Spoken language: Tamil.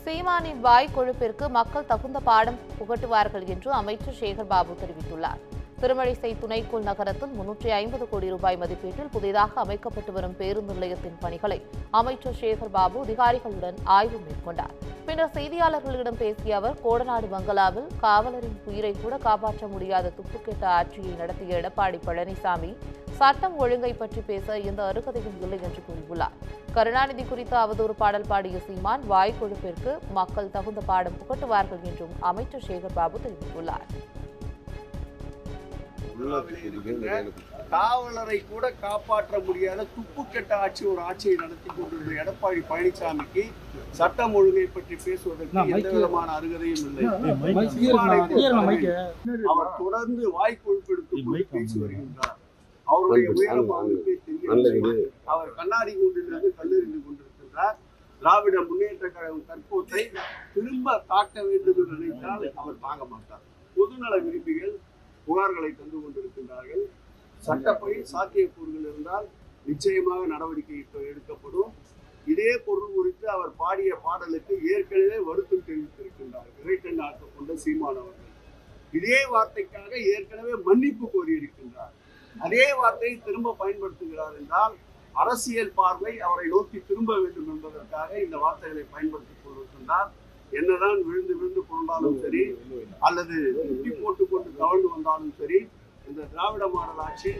சீமானின் வாய் கொழுப்பிற்கு மக்கள் தகுந்த பாடம் புகட்டுவார்கள் என்று அமைச்சர் சேகர் பாபு தெரிவித்துள்ளார். திருமழிசை துணைக்கோள் நகரத்தில் 350 கோடி ரூபாய் மதிப்பீட்டில் புதிதாக அமைக்கப்பட்டு வரும் பேருந்து நிலையத்தின் பணிகளை அமைச்சர் சேகர் பாபு அதிகாரிகளுடன் ஆய்வு மேற்கொண்டார். பின்னர் செய்தியாளர்களிடம் பேசிய அவர், கோடநாடு பங்களாவில் காவலரின் உயிரை கூட காப்பாற்ற முடியாத துப்புக்கெட்ட ஆட்சியை நடத்திய எடப்பாடி பழனிசாமி சட்டம் ஒழுங்கை பற்றி பேச எந்த அருகதையும் இல்லை என்று கூறியுள்ளார். கருணாநிதி குறித்த அவதூறு பாடல் பாடிய சீமான் வாய் கொழுப்பிற்கு மக்கள் தகுந்த பாடம் புகட்டுவார்கள் என்றும் அமைச்சர் சேகர் பாபு தெரிவித்துள்ளார். காவலரை கூட காப்பாற்ற முடியாத துப்புக்கெட்ட ஆட்சி ஒரு ஆட்சியை நடத்தி கொண்டிருந்த எடப்பாடி பழனிசாமிக்கு சட்டம் ஒழுங்கை பற்றி பேசுவதற்கு எந்த விதமான அருகதையும் இல்லை. அவர் தொடர்ந்து வாய் கொழுப்பெடுத்து பேசி வருகின்றார். அவருடைய உயரம் அவருக்கே தெரியவில்லை. அவர் கண்ணாடி கூண்டிலிருந்து கல்லெறிந்து கொண்டிருக்கின்றார். திராவிட முன்னேற்ற கழகம் கற்போத்தை திரும்ப தாக்க வேண்டும் என்று நினைத்தால் அவர் தாங்க மாட்டார். பொதுநல விரும்பிகள் புகார்களை தந்து கொண்டிருக்கின்றார்கள். சட்டப்படி சாத்தியக்கூறுகள் இருந்தால் நிச்சயமாக நடவடிக்கை எடுக்கப்படும். இதே பொருள் குறித்து அவர் பாடிய பாடலுக்கு ஏற்கனவே வருத்தம் தெரிவித்திருக்கின்றார் இறைக்கண் ஆக்க கொண்ட சீமான் அவர்கள். இதே வார்த்தைக்காக ஏற்கனவே மன்னிப்பு கோரியிருக்கின்றார். அதே வார்த்தையை திரும்ப பயன்படுத்துகிறார் என்றால் அரசியல் பார்வை அவரை நோக்கி திரும்ப வேண்டும் என்பதற்காக இந்த வார்த்தைகளை பயன்படுத்திக் கொண்டிருக்கின்றார். என்னதான் விழுந்து விழுந்து கொண்டாலும் சரி, அல்லது முட்டி போட்டுக் கொண்டு தவழ்ந்து வந்தாலும் சரி, இந்த திராவிட மாடல் ஆட்சியை